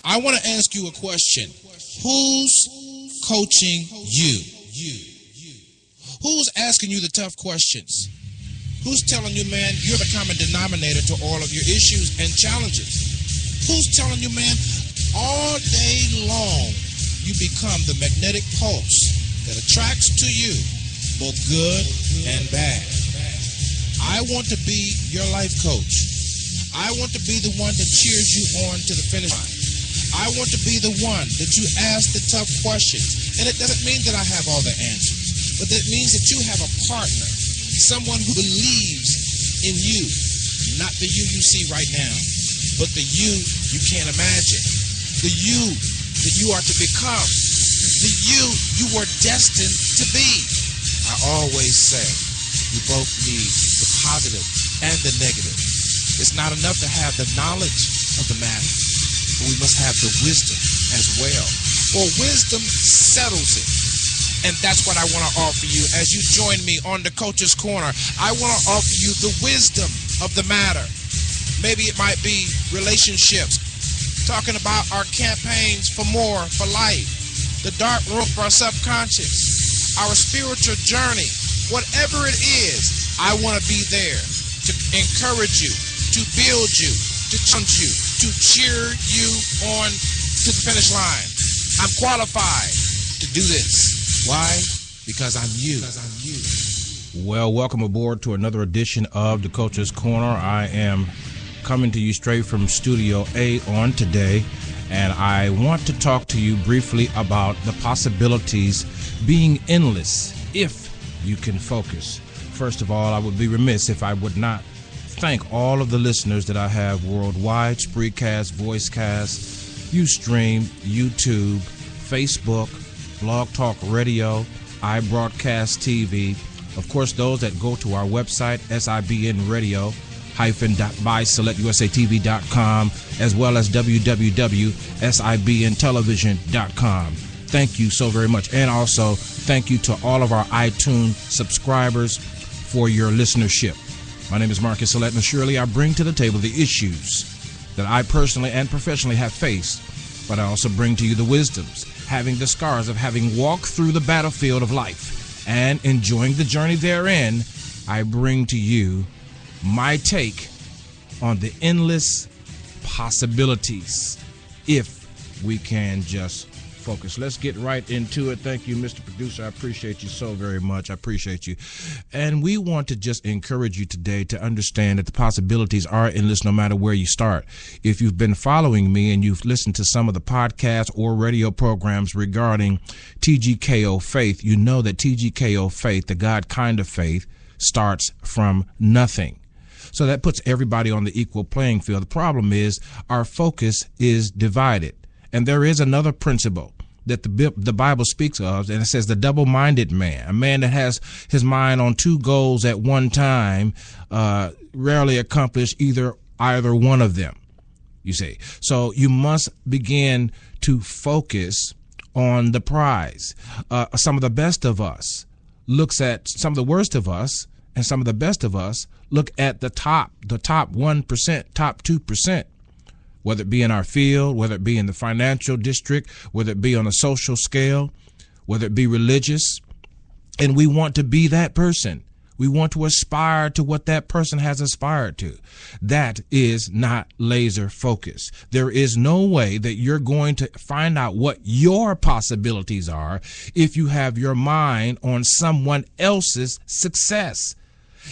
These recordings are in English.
I want to ask you a question. Who's coaching you? Who's asking you the tough questions? Who's telling you, man, you're the common denominator to all of your issues and challenges? Who's telling you, man, all day long you become the magnetic pulse that attracts to you both good and bad? I want to be your life coach. I want to be the one that cheers you on to the finish line. I want to be the one that you ask the tough questions. And it doesn't mean that I have all the answers, but that means that you have a partner, someone who believes in you, not the you see right now, but the you can't imagine, the you that you are to become, the you are destined to be. I always say you both need the positive and the negative. It's not enough to have the knowledge of the matter, but we must have the wisdom as well. For wisdom settles it. And that's what I want to offer you as you join me on the Coach's Corner. I want to offer you the wisdom of the matter. Maybe it might be relationships, talking about our campaigns for more, for life, the dark room of our subconscious, our spiritual journey. Whatever it is, I want to be there to encourage you, to build you, to challenge you, to cheer you on to the finish line. I'm qualified to do this. Why? Because I'm you. Well, welcome aboard to another edition of the Coach's Corner. I am coming to you straight from Studio A on today, and I want to talk to you briefly about the possibilities being endless if you can focus. First of all, I would be remiss if I would not thank all of the listeners that I have worldwide: Spreaker, Voicecast, Ustream, YouTube, Facebook, Blog Talk Radio, iBroadcast TV. Of course, those that go to our website, SIBNradio-by-SelectUSATV.com, as well as www.sibntelevision.com. Thank you so very much. And also, thank you to all of our iTunes subscribers for your listenership. My name is Marcus Select, and surely I bring to the table the issues that I personally and professionally have faced, but I also bring to you the wisdoms, having the scars of having walked through the battlefield of life and enjoying the journey therein. I bring to you my take on the endless possibilities if we can just focus. Let's get right into it. Thank you, Mr. Producer. I appreciate you so very much. I appreciate you. And we want to just encourage you today to understand that the possibilities are endless no matter where you start. If you've been following me and you've listened to some of the podcasts or radio programs regarding TGKO Faith, you know that TGKO Faith, the God kind of faith, starts from nothing. So that puts everybody on the equal playing field. The problem is our focus is divided. And there is another principle that the Bible speaks of, and it says the double-minded man, a man that has his mind on two goals at one time, rarely accomplish either one of them, you see. So you must begin to focus on the prize. Some of the best of us looks at some of the worst of us, and some of the best of us look at the top 1%, top 2%. Whether it be in our field, whether it be in the financial district, whether it be on a social scale, whether it be religious. And we want to be that person. We want to aspire to what that person has aspired to. That is not laser focus. There is no way that you're going to find out what your possibilities are if you have your mind on someone else's success.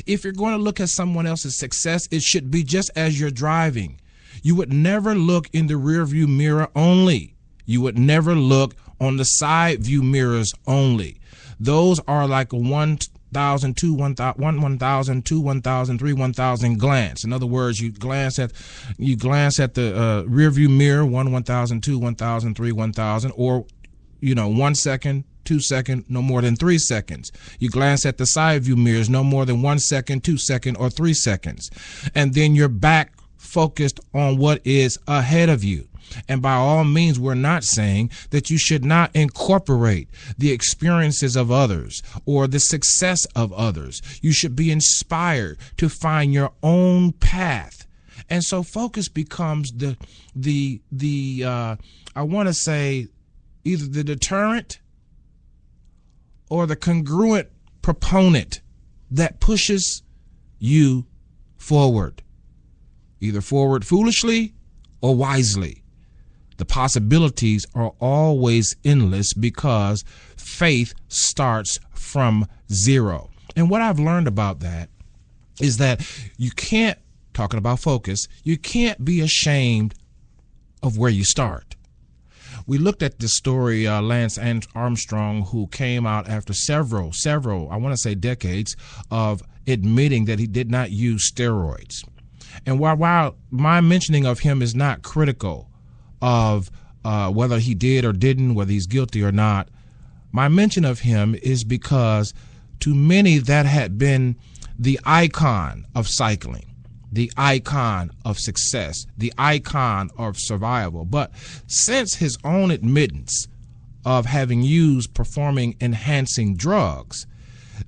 If you're going to look at someone else's success, it should be just as you're driving. You would never look in the rearview mirror only. You would never look on the side view mirrors only. Those are like a 1,000, 2, 1,000, 2, 1,000, 3, 1,000 glance. In other words, you glance at the rearview mirror, 1,000, 2, 1,000, 3, 1,000, or 1 second, 2 seconds, no more than 3 seconds. You glance at the side view mirrors, no more than 1 second, 2 seconds, or 3 seconds. And then you're back focused on what is ahead of you. And by all means, we're not saying that you should not incorporate the experiences of others or the success of others. You should be inspired to find your own path And so focus becomes the I want to say either the deterrent or the congruent proponent that pushes you forward, either forward foolishly or wisely. The possibilities are always endless because faith starts from zero. And what I've learned about that is that you can't, talking about focus, you can't be ashamed of where you start. We looked at the story, Lance Armstrong, who came out after several, I want to say decades, of admitting that he did not use steroids. And while my mentioning of him is not critical of whether he did or didn't, whether he's guilty or not, my mention of him is because to many that had been the icon of cycling, the icon of success, the icon of survival. But since his own admittance of having used performing enhancing drugs,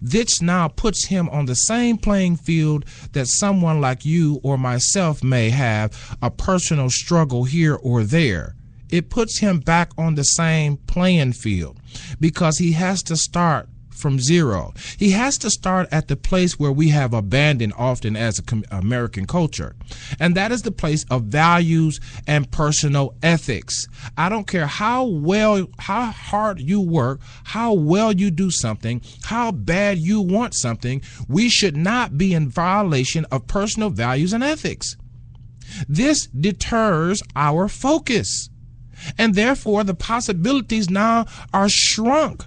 this now puts him on the same playing field that someone like you or myself may have a personal struggle here or there. It puts him back on the same playing field because he has to start from zero. He has to start at the place where we have abandoned often as American culture, and that is the place of values and personal ethics. I don't care how hard you work, how well you do something, how bad you want something, we should not be in violation of personal values and ethics. This deters our focus, and therefore the possibilities now are shrunk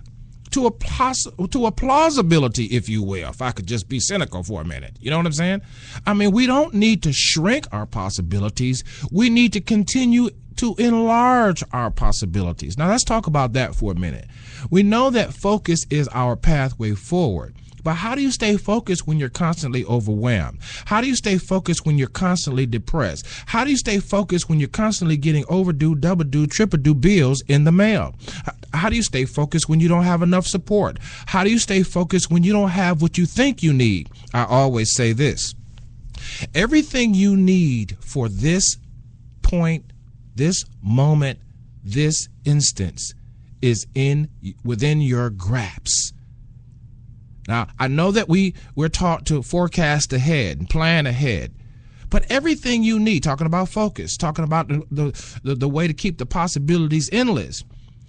to a plausibility, if you will, if I could just be cynical for a minute. You know what I'm saying? I mean, we don't need to shrink our possibilities. We need to continue to enlarge our possibilities. Now, let's talk about that for a minute. We know that focus is our pathway forward. But how do you stay focused when you're constantly overwhelmed? How do you stay focused when you're constantly depressed? How do you stay focused when you're constantly getting overdue, double due, triple due bills in the mail? How do you stay focused when you don't have enough support? How do you stay focused when you don't have what you think you need? I always say this: everything you need for this point, this moment, this instance is within your grasp. Now, I know that we're taught to forecast ahead and plan ahead, but everything you need, talking about focus, talking about the way to keep the possibilities endless,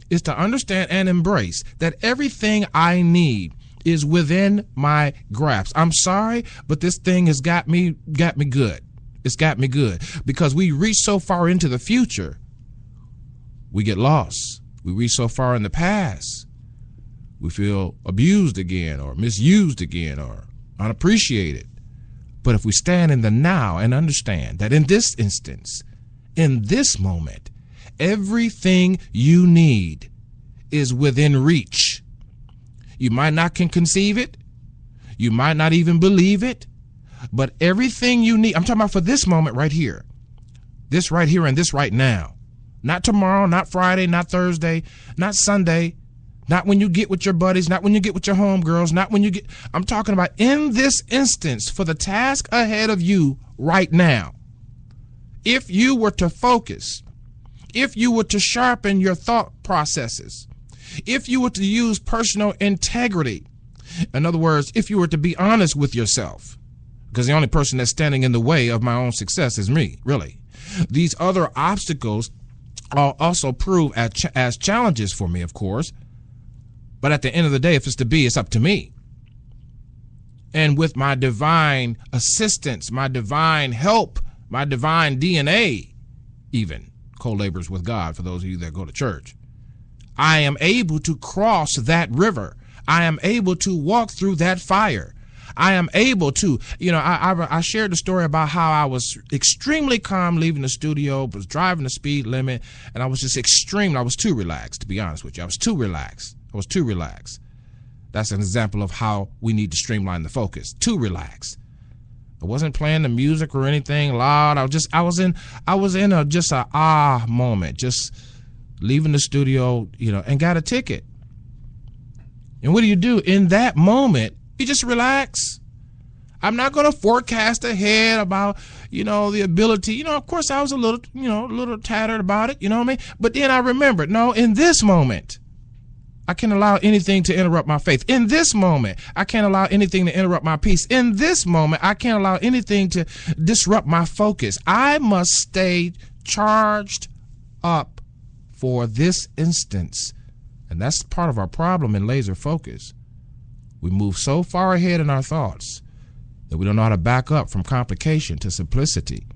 is to understand and embrace that everything I need is within my grasp. I'm sorry, but this thing has got me good. It's got me good because we reach so far into the future, we get lost. We reach so far in the past, we feel abused again or misused again or unappreciated. But if we stand in the now and understand that in this instance, in this moment, everything you need is within reach. You might not can conceive it. You might not even believe it. But everything you need, I'm talking about for this moment right here. This right here and this right now. Not tomorrow, not Friday, not Thursday, not Sunday. Not when you get with your buddies, not when you get with your homegirls, not when you get, I'm talking about in this instance for the task ahead of you right now. If you were to focus, if you were to sharpen your thought processes, if you were to use personal integrity, in other words, if you were to be honest with yourself, because the only person that's standing in the way of my own success is me, really. These other obstacles also prove as challenges for me, of course. But at the end of the day, if it's to be, it's up to me. And with my divine assistance, my divine help, my divine DNA, even co-laborers with God, for those of you that go to church, I am able to cross that river. I am able to walk through that fire. I am able to, I shared the story about how I was extremely calm leaving the studio, was driving the speed limit, and I was just I was too relaxed, to be honest with you. I was too relaxed. That's an example of how we need to streamline the focus. Too relaxed. I wasn't playing the music or anything loud. I was in just a moment, just leaving the studio, and got a ticket. And what do? In that moment, you just relax. I'm not going to forecast ahead about, the ability. Of course, I was a little tattered about it, you know what I mean? But then I remembered, no, in this moment, I can't allow anything to interrupt my faith. In this moment, I can't allow anything to interrupt my peace. In this moment, I can't allow anything to disrupt my focus. I must stay charged up for this instance. And that's part of our problem in laser focus. We move so far ahead in our thoughts that we don't know how to back up from complication to simplicity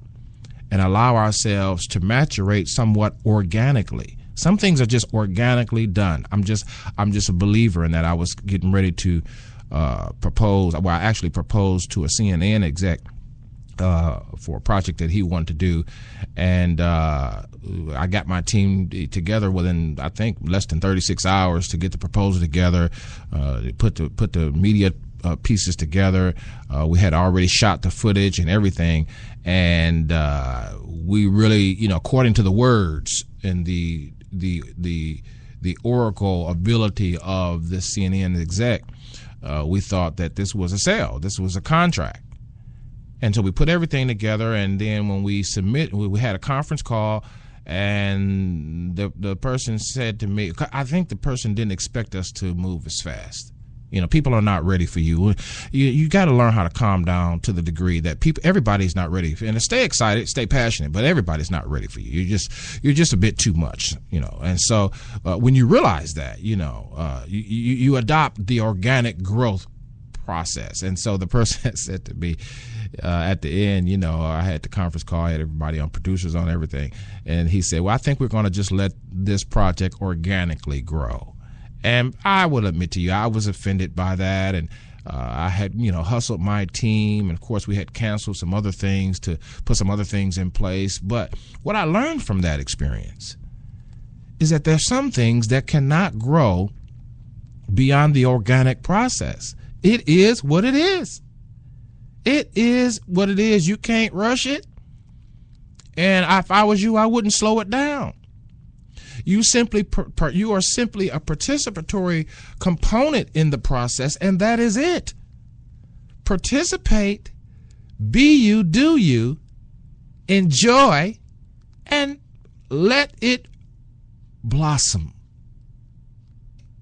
and allow ourselves to maturate somewhat organically. Some things are just organically done. I'm just a believer in that. I was getting ready to propose. Well, I actually proposed to a CNN exec for a project that he wanted to do, and I got my team together within, I think, less than 36 hours to get the proposal together, put the media pieces together. We had already shot the footage and everything, and we really, according to the words and the oracle ability of this CNN exec, we thought that this was a sale, this was a contract. And so we put everything together, and then when we submit, we had a conference call, and the person said to me, I think the person didn't expect us to move as fast. People are not ready for you. You got to learn how to calm down to the degree that everybody's not ready. And stay excited, stay passionate, but everybody's not ready for you. You're just a bit too much, And so when you realize that, you adopt the organic growth process. And so the person said to me at the end, I had the conference call, I had everybody on, producers on, everything. And he said, well, I think we're going to just let this project organically grow. And I will admit to you, I was offended by that. And I had, hustled my team. And of course, we had canceled some other things to put some other things in place. But what I learned from that experience is that there's some things that cannot grow beyond the organic process. It is what it is. It is what it is. You can't rush it. And if I was you, I wouldn't slow it down. You are simply a participatory component in the process, and that is it. Participate, be you, do you, enjoy, and let it blossom.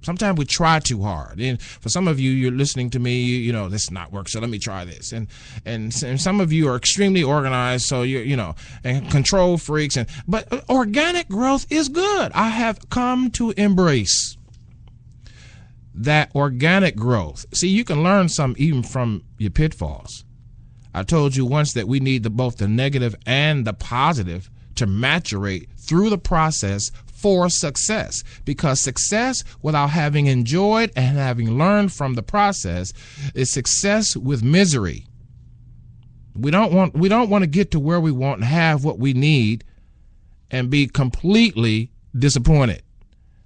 Sometimes we try too hard. And for some of you, you're listening to me, this is not work, so let me try this. And some of you are extremely organized, so and control freaks. But organic growth is good. I have come to embrace that organic growth. See, you can learn some even from your pitfalls. I told you once that we need both the negative and the positive to maturate through the process for success, because success without having enjoyed and having learned from the process is success with misery. We don't want to get to where we want and have what we need and be completely disappointed,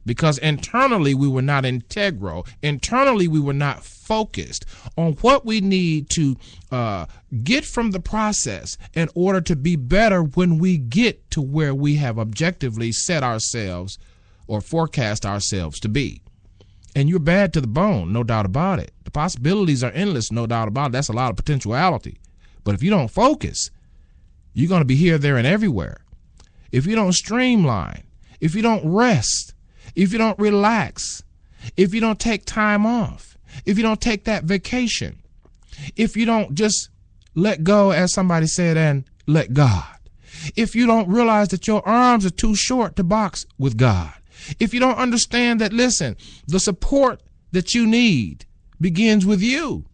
because internally we were not integral. Internally we were not focused on what we need to get from the process in order to be better when we get to where we have objectively set ourselves or forecast ourselves to be. And you're bad to the bone, no doubt about it. The possibilities are endless, no doubt about it. That's a lot of potentiality. But if you don't focus, you're going to be here, there, and everywhere. If you don't streamline, if you don't rest, if you don't relax, if you don't take time off, if you don't take that vacation, if you don't just let go, as somebody said, and let God, if you don't realize that your arms are too short to box with God, if you don't understand that, listen, the support that you need begins with you.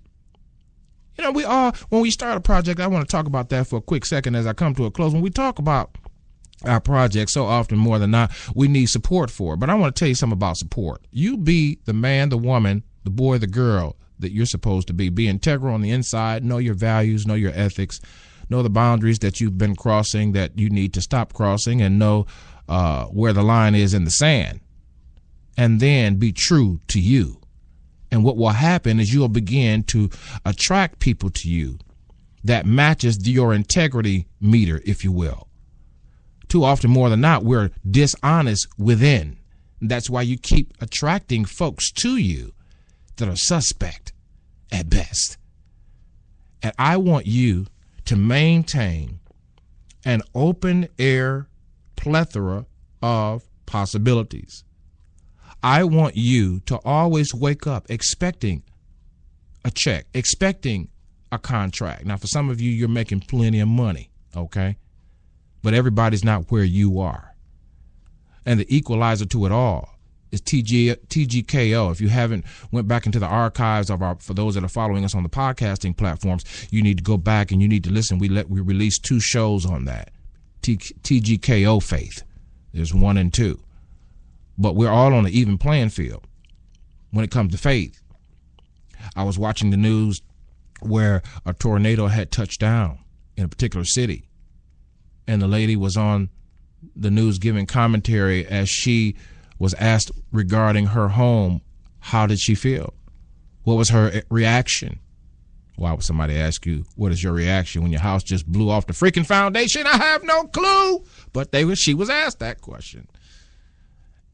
We all, when we start a project, I want to talk about that for a quick second as I come to a close. When we talk about our project, so often more than not, we need support for it. But I want to tell you something about support. You be the man, the woman, the boy, the girl that you're supposed to be. Be integral on the inside. Know your values, know your ethics, know the boundaries that you've been crossing that you need to stop crossing, and know where the line is in the sand. And then be true to you. And what will happen is you'll begin to attract people to you that matches your integrity meter, if you will. Too often, more than not, we're dishonest within. That's why you keep attracting folks to you that are suspect at best. And I want you to maintain an open air plethora of possibilities. I want you to always wake up expecting a check, expecting a contract. Now, for some of you, you're making plenty of money, okay? But everybody's not where you are. And the equalizer to it all is TGKO. If you haven't went back into the archives of for those that are following us on the podcasting platforms, you need to go back and you need to listen. We released 2 shows on that. TGKO Faith. There's 1 and 2. But we're all on an even playing field when it comes to faith. I was watching the news where a tornado had touched down in a particular city. And the lady was on the news giving commentary as she was asked regarding her home. How did she feel? What was her reaction? Why would somebody ask you, what is your reaction when your house just blew off the freaking foundation? I have no clue. But she was asked that question.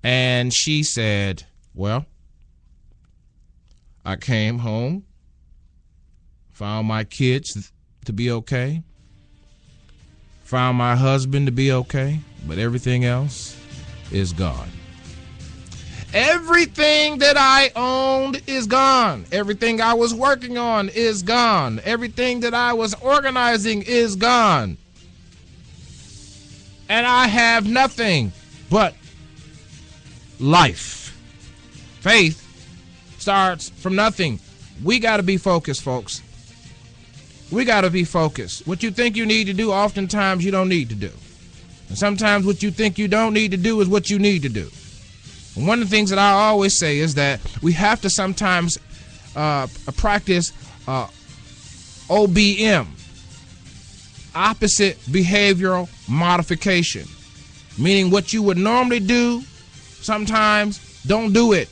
And she said, well, I came home, found my kids to be okay, found my husband to be okay, but everything else is gone. Everything that I owned is gone. Everything I was working on is gone. Everything that I was organizing is gone. And I have nothing but life. Faith starts from nothing. We got to be focused, folks. We got to be focused. What you think you need to do, oftentimes you don't need to do. And sometimes what you think you don't need to do is what you need to do. And one of the things that I always say is that we have to sometimes practice OBM, opposite behavioral modification, meaning what you would normally do, sometimes don't do it.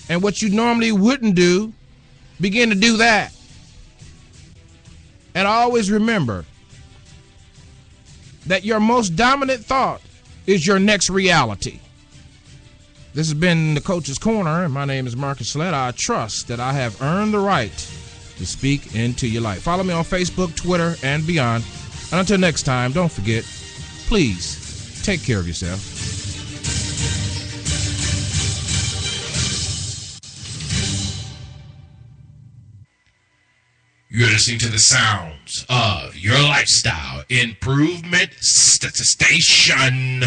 And what you normally wouldn't do, begin to do that. And always remember that your most dominant thought is your next reality. This has been the Coach's Corner, and my name is Marcus Slett. I trust that I have earned the right to speak into your life. Follow me on Facebook, Twitter, and beyond. And until next time, don't forget, please take care of yourself. You're listening to the sounds of your lifestyle improvement station.